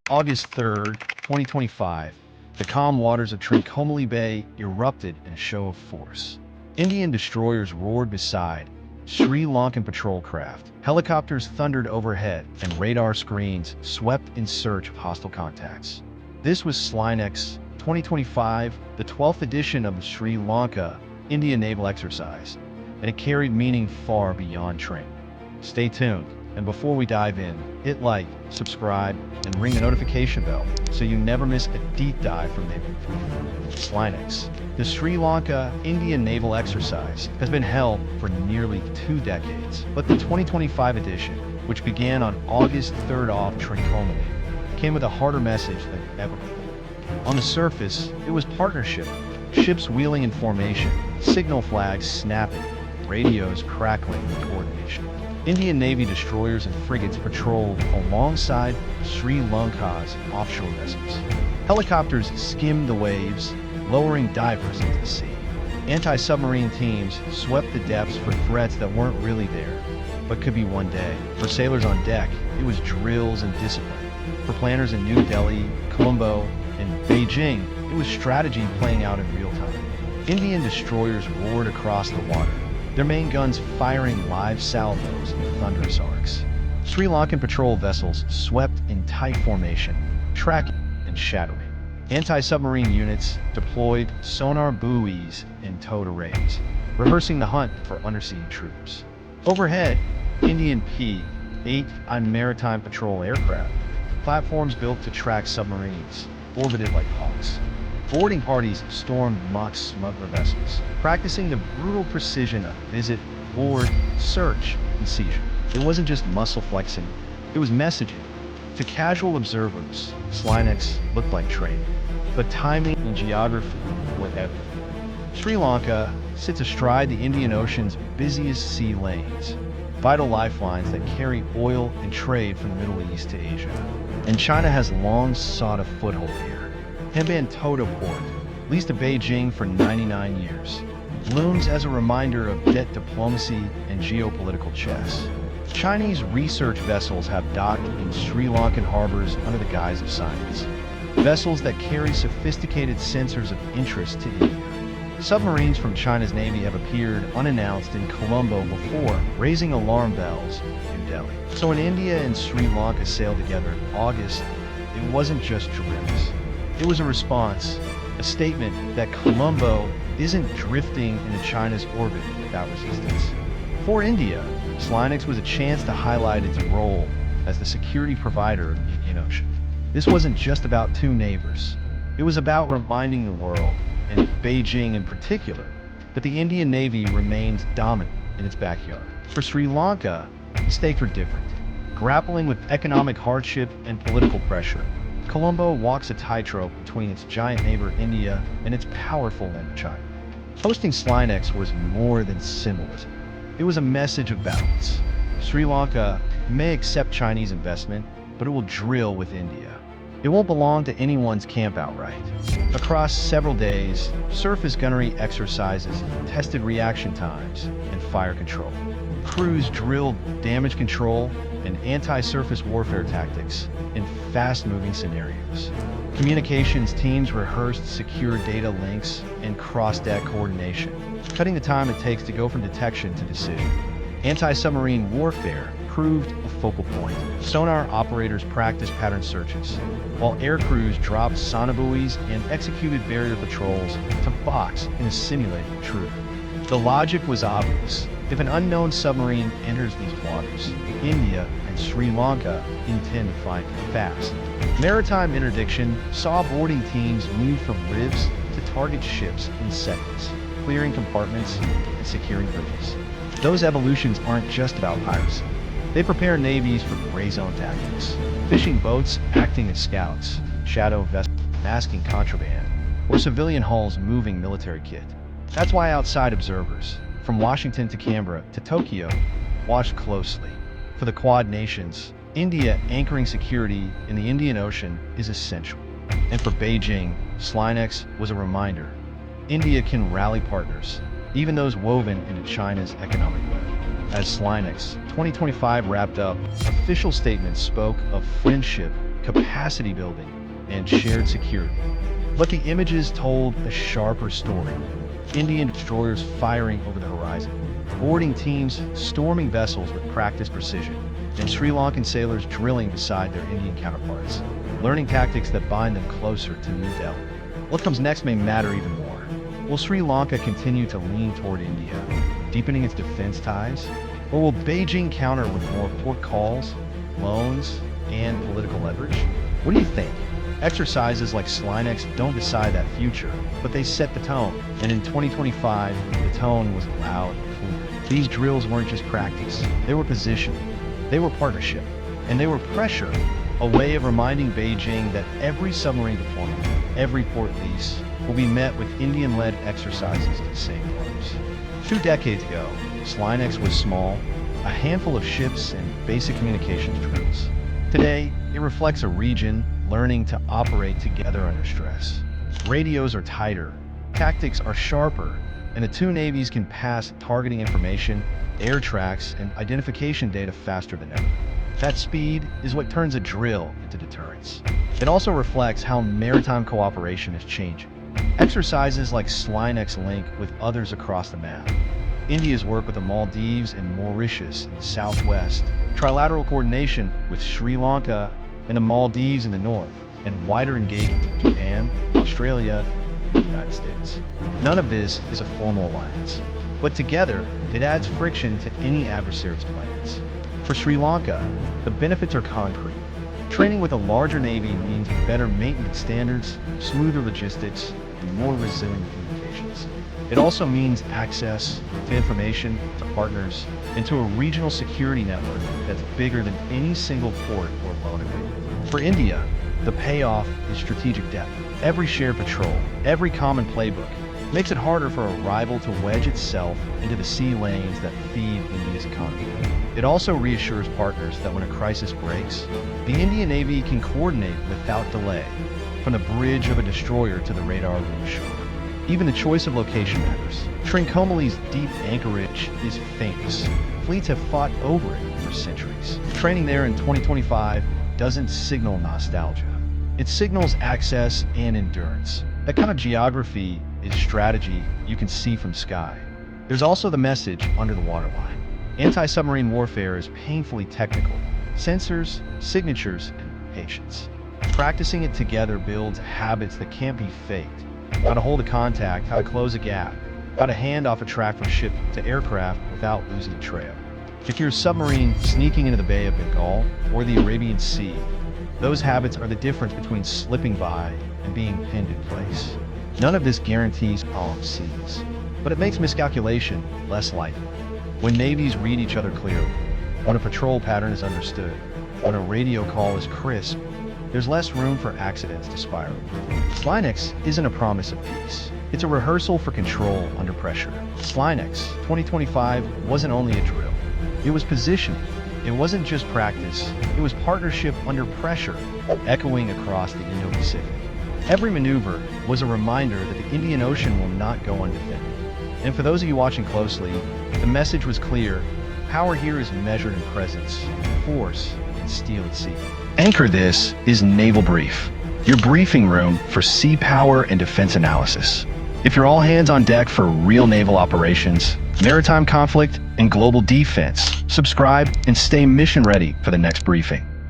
August 3rd, 2025, the calm waters of Trincomalee Bay erupted in a show of force. Indian destroyers roared beside Sri Lankan patrol craft, helicopters thundered overhead, and radar screens swept in search of hostile contacts. This was SLINEX 2025, the 12th edition of the Sri Lanka India naval exercise, and it carried meaning far beyond training. Stay tuned, and before we dive in, hit like, subscribe, and ring the notification bell so you never miss a deep dive from Naval. SLINEX. The Sri Lanka Indian naval exercise has been held for nearly 2 decades, but the 2025 edition, which began on August 3rd off Trincomalee, came with a harder message than ever before. On the surface, it was partnership, ships wheeling in formation, signal flags snapping, radios crackling with coordination. Indian Navy destroyers and frigates patrolled alongside Sri Lanka's offshore vessels. Helicopters skimmed the waves, lowering divers into the sea. Anti-submarine teams swept the depths for threats that weren't really there, but could be one day. For sailors on deck, it was drills and discipline. For planners in New Delhi, Colombo, and Beijing, it was strategy playing out in real time. Indian destroyers roared across the water, their main guns firing live salvos in thunderous arcs. Sri Lankan patrol vessels swept in tight formation, tracking and shadowing. Anti-submarine units deployed sonar buoys and towed arrays, rehearsing the hunt for undersea troops. Overhead, Indian P-8 maritime patrol aircraft, platforms built to track submarines, orbited like hawks. Boarding parties stormed mock smuggler vessels, practicing the brutal precision of visit, board, search, and seizure. It wasn't just muscle flexing, it was messaging. To casual observers, SLINEX looked like training, but timing and geography were everything. Sri Lanka sits astride the Indian Ocean's busiest sea lanes, vital lifelines that carry oil and trade from the Middle East to Asia. And China has long sought a foothold here. Hambantota Port, leased to Beijing for 99 years, looms as a reminder of debt diplomacy and geopolitical chess. Chinese research vessels have docked in Sri Lankan harbors under the guise of science. Vessels that carry sophisticated sensors of interest to India. Submarines from China's Navy have appeared unannounced in Colombo before, raising alarm bells in New Delhi. So when India and Sri Lanka sailed together in August, it wasn't just drills. It was a response, a statement that Colombo isn't drifting into China's orbit without resistance. For India, SLINEX was a chance to highlight its role as the security provider of the Indian Ocean. This wasn't just about two neighbors. It was about reminding the world, and Beijing in particular, that the Indian Navy remains dominant in its backyard. For Sri Lanka, the stakes were different. Grappling with economic hardship and political pressure, Colombo walks a tightrope between its giant neighbor India and its powerful neighbor China. Hosting SLINEX was more than symbolism. It was a message of balance. Sri Lanka may accept Chinese investment, but it will drill with India. It won't belong to anyone's camp outright. Across several days, surface gunnery exercises tested reaction times and fire control. Crews drilled damage control and anti-surface warfare tactics in fast-moving scenarios. Communications teams rehearsed secure data links and cross-deck coordination, cutting the time it takes to go from detection to decision. Anti-submarine warfare proved a focal point. Sonar operators practiced pattern searches, while air crews dropped sonobuoys and executed barrier patrols to box in a simulated intruder. The logic was obvious. If an unknown submarine enters these waters, India and Sri Lanka intend to find it fast. Maritime interdiction saw boarding teams move from ribs to target ships in seconds, clearing compartments and securing bridges. Those evolutions aren't just about piracy. They prepare navies for gray zone tactics, fishing boats acting as scouts, shadow vessels masking contraband, or civilian hulls moving military kit. That's why outside observers, from Washington to Canberra to Tokyo, watched closely. For the Quad nations, India anchoring security in the Indian Ocean is essential. And for Beijing, SLINEX was a reminder. India can rally partners, even those woven into China's economic web. As SLINEX 2025 wrapped up, official statements spoke of friendship, capacity building, and shared security. But the images told a sharper story. Indian destroyers firing over the horizon, boarding teams storming vessels with practiced precision, and Sri Lankan sailors drilling beside their Indian counterparts, learning tactics that bind them closer to New Delhi. What comes next may matter even more. Will Sri Lanka continue to lean toward India, deepening its defense ties? Or will Beijing counter with more port calls, loans, and political leverage? What do you think? Exercises like SLINEX don't decide that future, but they set the tone. And in 2025, the tone was loud and clear. These drills weren't just practice, they were positioning, they were partnership, and they were pressure, a way of reminding Beijing that every submarine deployment, every port lease, will be met with Indian-led exercises at the same terms. 2 decades ago, SLINEX was small, a handful of ships and basic communications drills. Today, it reflects a region learning to operate together under stress. Radios are tighter, tactics are sharper, and the two navies can pass targeting information, air tracks, and identification data faster than ever. That speed is what turns a drill into deterrence. It also reflects how maritime cooperation is changing. Exercises like SLINEX link with others across the map. India's work with the Maldives and Mauritius in the southwest, trilateral coordination with Sri Lanka and the Maldives in the north, and wider engagement with Japan, Australia, and the United States. None of this is a formal alliance, but together it adds friction to any adversary's plans. For Sri Lanka, the benefits are concrete. Training with a larger navy means better maintenance standards, smoother logistics, and more resilient communications. It also means access to information, to partners, and to a regional security network that's bigger than any single port or loan agreement. For India, the payoff is strategic depth. Every shared patrol, every common playbook, makes it harder for a rival to wedge itself into the sea lanes that feed India's economy. It also reassures partners that when a crisis breaks, the Indian Navy can coordinate without delay, from the bridge of a destroyer to the radar room shore. Even the choice of location matters. Trincomalee's deep anchorage is famous. Fleets have fought over it for centuries. Training there in 2025 doesn't signal nostalgia. It signals access and endurance. That kind of geography is strategy you can see from sky. There's also the message under the waterline. Anti-submarine warfare is painfully technical. Sensors, signatures, and patience. Practicing it together builds habits that can't be faked. How to hold a contact, how to close a gap, how to hand off a track from ship to aircraft without losing the trail. If you're a submarine sneaking into the Bay of Bengal or the Arabian Sea, those habits are the difference between slipping by and being pinned in place. None of this guarantees calm seas, but it makes miscalculation less likely. When navies read each other clearly, when a patrol pattern is understood, when a radio call is crisp, there's less room for accidents to spiral. SLINEX isn't a promise of peace. It's a rehearsal for control under pressure. SLINEX 2025 wasn't only a drill. It was positioning. It wasn't just practice. It was partnership under pressure, echoing across the Indo-Pacific. Every maneuver was a reminder that the Indian Ocean will not go undefended. And for those of you watching closely, the message was clear. Power here is measured in presence, force, and steel at sea. Anchor this is Naval Brief, your briefing room for sea power and defense analysis. If you're all hands on deck for real naval operations, maritime conflict, and global defense, subscribe and stay mission ready for the next briefing.